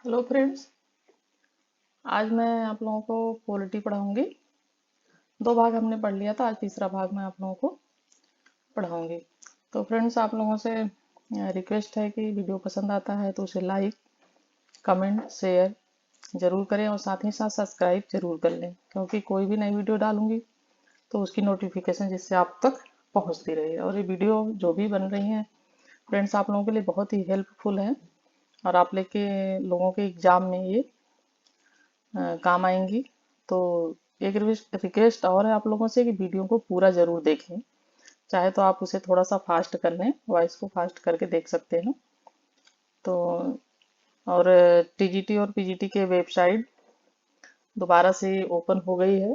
Hello friends. आज मैं आप लोगों को पॉलिटी पढ़ाऊंगी। दो भाग हमने पढ़ लिया था, आज तीसरा भाग मैं आप लोगों को पढ़ाऊंगी। तो फ्रेंड्स, आप लोगों से रिक्वेस्ट है कि वीडियो पसंद आता है तो उसे लाइक, कमेंट, शेयर जरूर करें और साथ ही साथ सब्सक्राइब जरूर कर लें, क्योंकि कोई भी नई वीडियो डालूंगी तो उसकी नोटिफिकेशन जिससे आप तक पहुंचती रहे। और ये वीडियो जो भी बन रही है फ्रेंड्स, आप लोगों के लिए बहुत ही हेल्पफुल है और आप लेके लोगों के एग्जाम में ये काम आएंगी। तो एक रिक्वेस्ट और है आप लोगों से कि वीडियो को पूरा जरूर देखें। चाहे तो आप उसे थोड़ा सा फास्ट कर लें, वॉइस को फास्ट करके देख सकते हैं। तो और टीजीटी और पीजीटी के वेबसाइट दोबारा से ओपन हो गई है,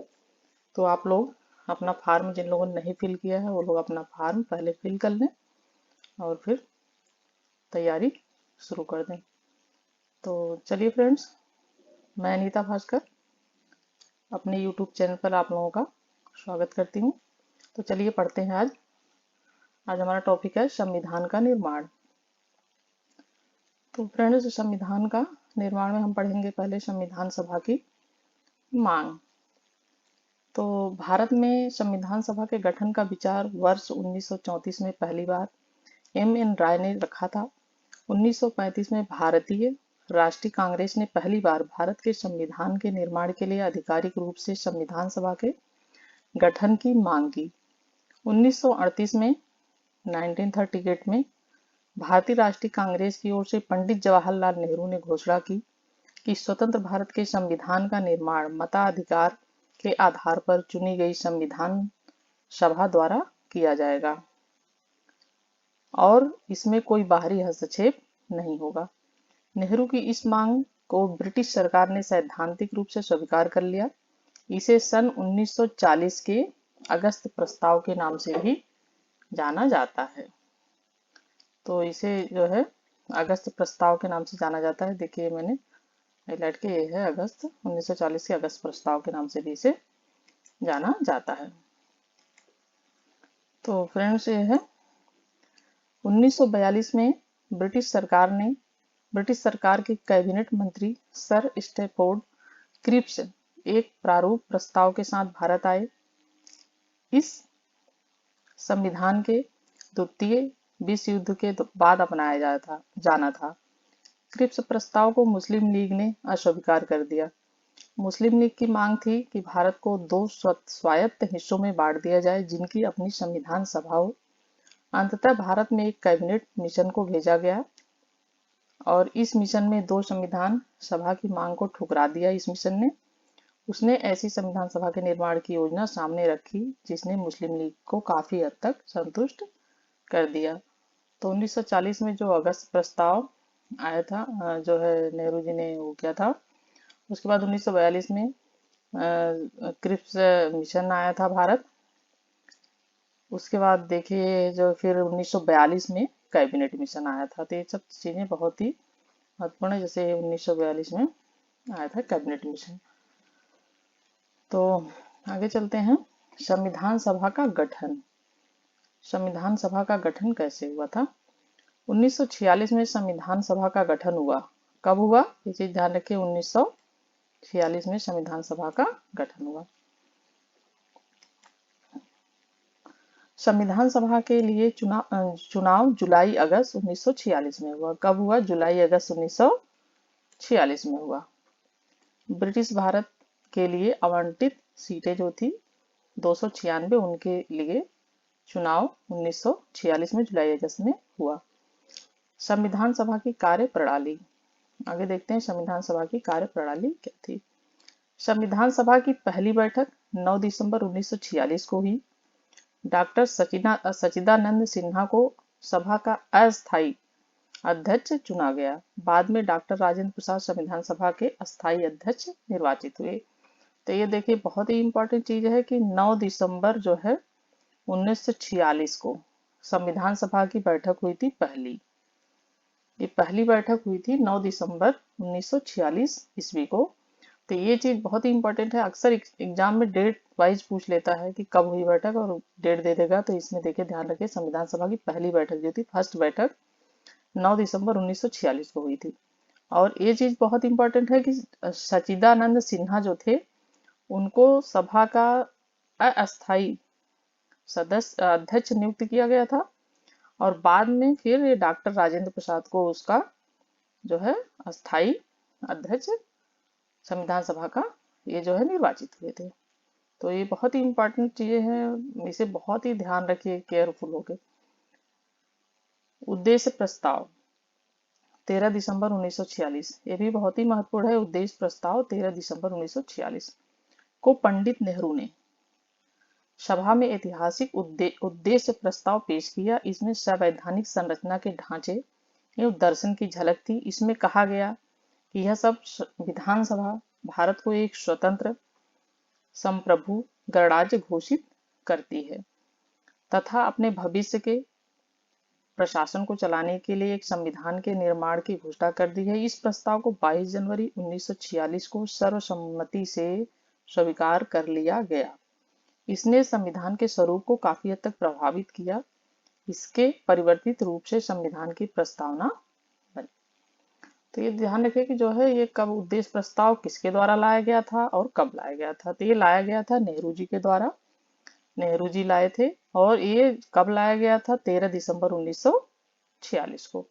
तो आप लोग अपना फार्म, जिन लोगों ने नहीं फिल किया है वो लोग अपना फार्म पहले फिल कर लें और फिर तैयारी शुरू कर दें। तो चलिए फ्रेंड्स, मैं अनीता भास्कर अपने यूट्यूब चैनल पर आप लोगों का स्वागत करती हूँ। तो चलिए पढ़ते हैं। आज हमारा टॉपिक है संविधान का निर्माण। तो फ्रेंड्स, संविधान का निर्माण में हम पढ़ेंगे पहले संविधान सभा की मांग। तो भारत में संविधान सभा के गठन का विचार वर्ष 1934 में पहली बार एम राय ने रखा था। 1935 में भारतीय राष्ट्रीय कांग्रेस ने पहली बार भारत के संविधान के निर्माण के लिए आधिकारिक रूप से संविधान सभा के गठन की मांग की। 1938 में 1938 में भारतीय राष्ट्रीय कांग्रेस की ओर से पंडित जवाहरलाल नेहरू ने घोषणा की कि स्वतंत्र भारत के संविधान का निर्माण मताधिकार के आधार पर चुनी गई संविधान सभा द्वारा किया जाएगा और इसमें कोई बाहरी हस्तक्षेप नहीं होगा। नेहरू की इस मांग को ब्रिटिश सरकार ने सैद्धांतिक रूप से स्वीकार कर लिया। इसे सन 1940 के अगस्त प्रस्ताव के नाम से भी जाना जाता है। तो इसे जो है अगस्त प्रस्ताव के नाम से जाना जाता है। देखिए मैंने हाईलाइट किया, ये है अगस्त 1940 के अगस्त प्रस्ताव के नाम से भी इसे जाना जाता है। तो फ्रेंड्स, ये है 1942 में ब्रिटिश सरकार के कैबिनेट मंत्री सर स्टैफोर्ड क्रिप्स एक प्रारूप प्रस्ताव के साथ भारत आए। इस संविधान के द्वितीय विश्व युद्ध के बाद अपनाया जाना था। क्रिप्स प्रस्ताव को मुस्लिम लीग ने अस्वीकार कर दिया। मुस्लिम लीग की मांग थी कि भारत को दो स्वायत्त हिस्सों में बांट दिया जाए, जिनकी अपनी संविधान सभा हो। अंततः भारत में एक कैबिनेट मिशन को भेजा गया और इस मिशन में दो संविधान सभा की मांग को ठुकरा दिया। इस मिशन ने उसने ऐसी संविधान सभा के निर्माण की योजना सामने रखी जिसने मुस्लिम लीग को काफी हद तक संतुष्ट कर दिया। तो 1940 में जो अगस्त प्रस्ताव आया था, जो है नेहरू जी ने वो किया था। उसके बाद 1942 में क्रिप्स मिशन आया था भारत। उसके बाद देखिए जो फिर 1942 में कैबिनेट मिशन आया था। तो ये सब चीजें बहुत ही महत्वपूर्ण है। जैसे 1942 में आया था कैबिनेट मिशन। तो आगे चलते हैं। संविधान सभा का गठन। संविधान सभा का गठन कैसे हुआ था? 1946 में संविधान सभा का गठन हुआ। कब हुआ ये चीज ध्यान रखिए, 1946 में संविधान सभा का गठन हुआ। संविधान सभा के लिए चुनाव जुलाई अगस्त 1946 में हुआ। कब हुआ? जुलाई अगस्त 1946 में हुआ। ब्रिटिश भारत के लिए आवंटित सीटें जो थी 296, उनके लिए चुनाव 1946 में जुलाई अगस्त में हुआ। संविधान सभा की कार्य प्रणाली। आगे देखते हैं संविधान सभा की कार्य प्रणाली क्या थी। संविधान सभा की पहली बैठक 9 दिसंबर 1946 को हुई। डॉक्टर सचिदानंद सिन्हा को सभा का अस्थायी अध्यक्ष चुना गया। बाद में डॉक्टर राजेंद्र प्रसाद संविधान सभा के अस्थायी अध्यक्ष निर्वाचित हुए। तो ये देखिए बहुत ही इंपॉर्टेंट चीज है कि 9 दिसंबर जो है 1946 को संविधान सभा की बैठक हुई थी पहली। ये पहली बैठक हुई थी 9 दिसंबर 1946 ईस्वी को। तो ये चीज बहुत ही इंपॉर्टेंट है। अक्सर एग्जाम में डेट वाइज पूछ लेता है कि कब हुई बैठक और डेट दे देगा। तो इसमें देखिए ध्यान रखिए संविधान सभा की पहली बैठक जो थी, फर्स्ट बैठक 9 दिसंबर 1946 को हुई थी। और ये चीज बहुत इंपॉर्टेंट है कि सच्चिदानंद सिन्हा जो थे उनको सभा का अस्थायी सदस्य अध्यक्ष नियुक्त किया गया था, और बाद में फिर ये डॉक्टर राजेंद्र प्रसाद को उसका जो है अस्थायी अध्यक्ष संविधान सभा का ये जो है निर्वाचित हुए थे। तो ये बहुत ही इंपॉर्टेंट चीजें हैं, इसे बहुत ही ध्यान रखिए, केयरफुल होके। उद्देश्य प्रस्ताव 13 दिसंबर 1946, ये भी बहुत ही महत्वपूर्ण है। उद्देश्य प्रस्ताव 13 दिसंबर 1946 को पंडित नेहरू ने सभा में ऐतिहासिक उद्देश्य प्रस्ताव पेश किया। इसमें संवैधानिक संरचना के ढांचे एवं दर्शन की झलक थी। इसमें कहा गया कि यह सब विधानसभा भारत को एक स्वतंत्र संप्रभु गणराज्य घोषित करती है तथा अपने भविष्य के प्रशासन को चलाने के लिए एक संविधान के निर्माण की घोषणा कर दी है। इस प्रस्ताव को 22 जनवरी 1946 को सर्वसम्मति से स्वीकार कर लिया गया। इसने संविधान के स्वरूप को काफी हद तक प्रभावित किया। इसके परिवर्तित रूप से संविधान की प्रस्तावना बनी। तो ये ध्यान रखिए कि जो है ये कब उद्देश्य प्रस्ताव किसके द्वारा लाया गया था और कब लाया गया था। तो ये लाया गया था नेहरू जी के द्वारा, नेहरू जी लाए थे। और ये कब लाया गया था? 13 दिसंबर 1946 को।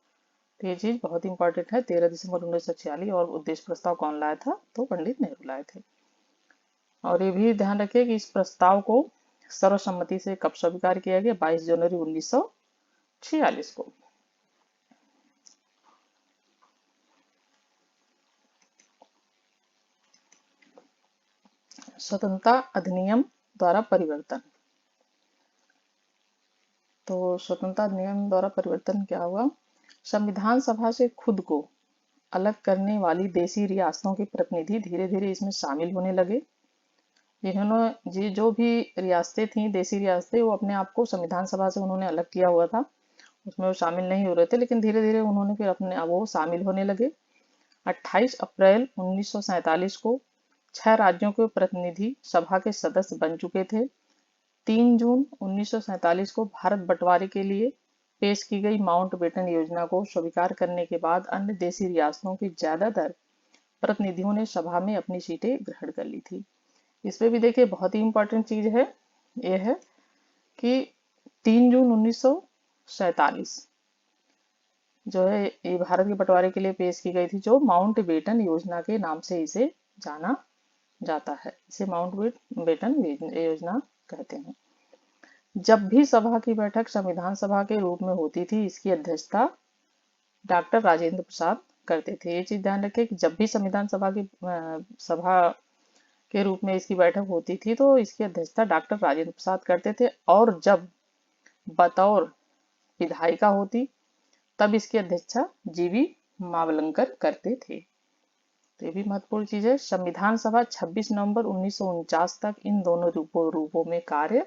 तो ये चीज बहुत इंपॉर्टेंट है, 13 दिसंबर 1946। और उद्देश्य प्रस्ताव कौन लाया था? तो पंडित नेहरू लाए थे। और ये भी ध्यान रखिए कि इस प्रस्ताव को सर्वसम्मति से कब स्वीकार किया गया? 22 जनवरी 1946 को। स्वतंत्रता अधिनियम द्वारा परिवर्तन। तो स्वतंत्रता अधिनियम द्वारा परिवर्तन क्या हुआ? संविधान सभा से खुद को अलग करने वाली देशी रियासतों के प्रतिनिधि धीरे धीरे इसमें शामिल होने लगे। जिन्होंने जो भी रियासतें थी, देशी रियासतें, वो अपने आप को संविधान सभा से उन्होंने अलग किया हुआ था, उसमें वो शामिल नहीं हो रहे थे, लेकिन धीरे धीरे उन्होंने फिर अपने वो शामिल होने लगे। 28 अप्रैल 1947 को 6 राज्यों के प्रतिनिधि सभा के सदस्य बन चुके थे। 3 जून 1947 को भारत बंटवारे के लिए पेश की गई माउंटबेटन योजना को स्वीकार करने के बाद अन्य देशी रियासतों के ज्यादातर प्रतिनिधियों ने सभा में अपनी सीटें ग्रहण कर ली थी। इसमें भी देखिए बहुत ही इंपॉर्टेंट चीज है, यह है कि 3 जून 1947 जो है ये भारत के बंटवारे के लिए पेश की गई थी, जो माउंटबेटन योजना के नाम से इसे जाना जाता है। इसे माउंटबेटन योजना कहते हैं। जब भी सभा की बैठक संविधान सभा के रूप में होती थी, इसकी अध्यक्षता डॉक्टर राजेंद्र प्रसाद करते थे। ये चीज ध्यान रखें कि जब भी संविधान सभा की सभा के रूप में इसकी बैठक होती थी तो इसकी अध्यक्षता डॉक्टर राजेंद्र प्रसाद करते थे, और जब बतौर विधायिका होती तब इसकी अध्यक्षता जीवी मावलंकर करते थे। तो ये भी महत्वपूर्ण चीज है। संविधान सभा 26 नवंबर 1949 तक इन दोनों रूपों में कार्य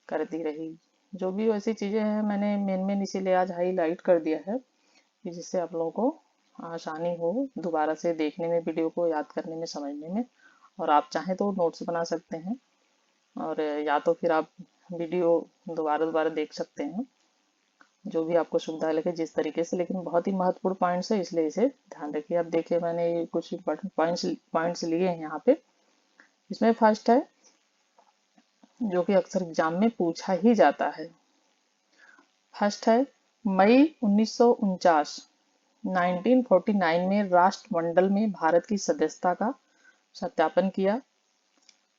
करती रही। जो भी वैसी चीजें हैं मैंने मेन इसीलिए आज हाईलाइट कर दिया है कि जिससे आप लोगों को आसानी हो दोबारा से देखने में, वीडियो को याद करने में, समझने में। और आप चाहें तो नोट्स बना सकते हैं, और या तो फिर आप वीडियो दोबारा देख सकते हैं, जो भी आपको सुविधा लगे जिस तरीके से। लेकिन बहुत ही महत्वपूर्ण पॉइंट्स है, इसलिए इसे ध्यान रखिए। अब देखिए मैंने कुछ इंपॉर्टेंट पॉइंट्स लिए हैं यहाँ पे। इसमें फर्स्ट है जो कि अक्सर एग्जाम में पूछा ही जाता है। फर्स्ट है मई 1949 में राष्ट्रमंडल में भारत की सदस्यता का सत्यापन किया।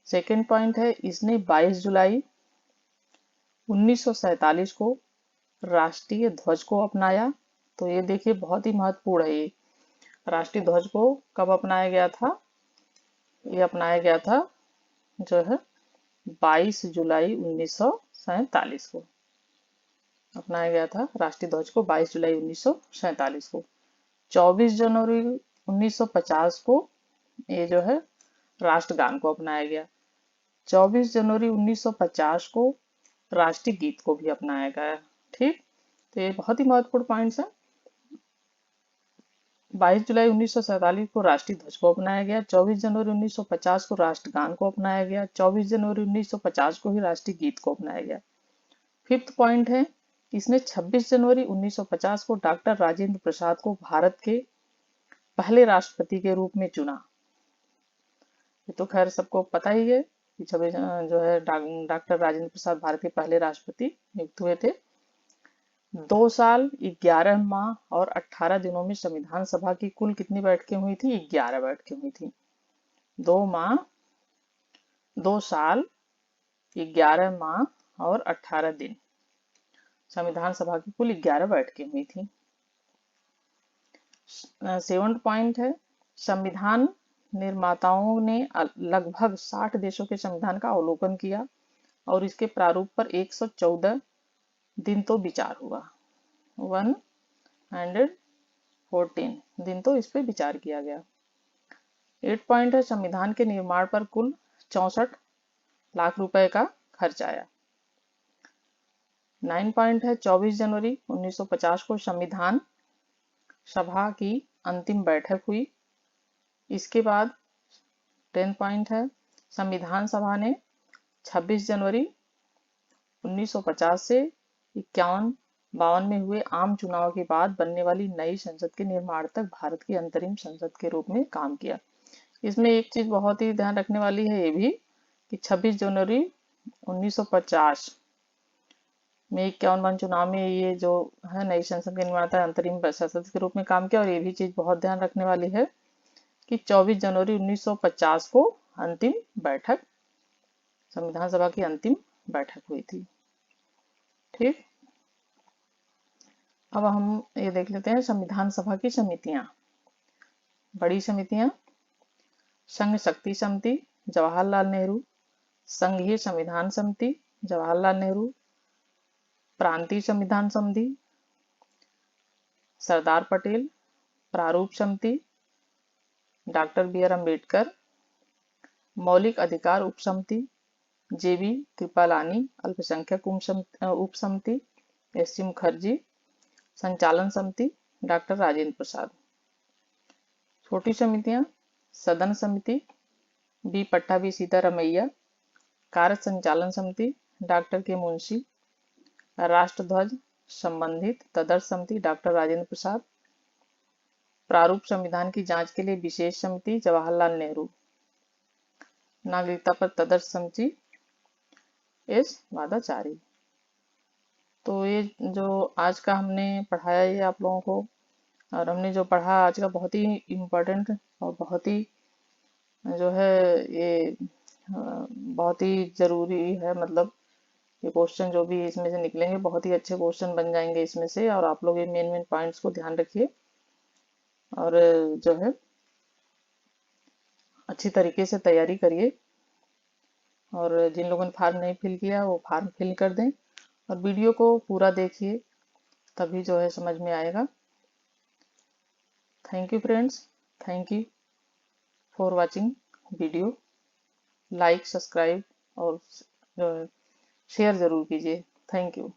सेकेंड पॉइंट है इसने 22 जुलाई 1947 को राष्ट्रीय ध्वज को अपनाया। तो ये देखिए बहुत ही महत्वपूर्ण है। ये राष्ट्रीय ध्वज को कब अपनाया गया था? ये अपनाया गया था जो है 22 जुलाई 1947 को अपनाया गया था। राष्ट्रीय ध्वज को 22 जुलाई 1947 को। 24 जनवरी 1950 को ये जो है राष्ट्रगान को अपनाया गया। 24 जनवरी 1950 को राष्ट्रीय गीत को भी अपनाया गया। ठीक, तो ये बहुत ही महत्वपूर्ण पॉइंट्स है। 22 जुलाई 1947 को राष्ट्रीय ध्वज को अपनाया गया। 24 जनवरी 1950 को राष्ट्रगान को अपनाया गया। 24 जनवरी 1950 को ही राष्ट्रीय गीत को अपनाया गया। फिफ्थ पॉइंट है इसने 26 जनवरी 1950 को डॉक्टर राजेंद्र प्रसाद को भारत के पहले राष्ट्रपति के रूप में चुना। ये तो खैर सबको पता ही है कि जो है डॉक्टर राजेंद्र प्रसाद भारत के पहले राष्ट्रपति नियुक्त हुए थे। 2 साल 11 माह और 18 दिनों में संविधान सभा की कुल कितनी बैठकें हुई थी? 11 बैठकें हुई थी। 2 माह 2 साल 11 माह और 18 दिन संविधान सभा की कुल 11 बैठकें हुई थी। 7 पॉइंट है, संविधान निर्माताओं ने लगभग 60 देशों के संविधान का अवलोकन किया और इसके प्रारूप पर 114 दिन तो विचार हुआ। 114 दिन तो इस पे विचार किया गया। 8 पॉइंट है, संविधान के निर्माण पर कुल 64 लाख रुपए का खर्च आया। 9 पॉइंट है, 24 जनवरी 1950 को संविधान सभा की अंतिम बैठक हुई। इसके बाद 10 पॉइंट है, संविधान सभा ने 26 जनवरी 1950 से 51-52 में हुए आम चुनाव के बाद बनने वाली नई संसद के निर्माण तक भारत की अंतरिम संसद के रूप में काम किया। इसमें एक चीज बहुत ही ध्यान रखने वाली है ये भी कि 26 जनवरी 1950 में 51 चुनाव में ये जो है नई संसद के निर्माण तक अंतरिम संसद के रूप में काम किया। और ये भी चीज बहुत ध्यान रखने वाली है कि 24 जनवरी 1950 को अंतिम बैठक संविधान सभा की अंतिम बैठक हुई थी। ठीक, अब हम ये देख लेते हैं संविधान सभा की समितियां। बड़ी समितियां: संघ शक्ति समिति जवाहरलाल नेहरू, संघीय संविधान समिति जवाहरलाल नेहरू, प्रांतीय संविधान समिति सरदार पटेल, प्रारूप समिति डॉक्टर बी आर अम्बेडकर, मौलिक अधिकार उप समिति जेबी कृपलानी, अल्पसंख्यक उप समिति एस सी मुखर्जी, संचालन समिति डॉक्टर राजेंद्र प्रसाद। छोटी समितियां: सदन समिति बी पट्टाभी सीतारमैया, कार्य संचालन समिति डॉक्टर के मुंशी, राष्ट्रध्वज संबंधित तदर्थ समिति डॉक्टर राजेंद्र प्रसाद, प्रारूप संविधान की जांच के लिए विशेष समिति जवाहरलाल नेहरू, नागरिकता पर तदर्थ समिति एस वादाचारी। तो ये जो आज का हमने पढ़ाया ये आप लोगों को, और हमने जो पढ़ा आज का बहुत ही इम्पोर्टेंट और बहुत ही जो है ये बहुत ही जरूरी है। मतलब ये क्वेश्चन जो भी इसमें से निकलेंगे बहुत ही अच्छे क्वेश्चन बन जाएंगे इसमें से। और आप लोग ये मेन मेन पॉइंट्स को ध्यान रखिए और जो है अच्छी तरीके से तैयारी करिए। और जिन लोगों ने फॉर्म नहीं फिल किया वो फॉर्म फिल कर दें और वीडियो को पूरा देखिए, तभी जो है समझ में आएगा। Thank you friends, thank you for watching video. Like, subscribe और शेयर जरूर कीजिए। Thank you.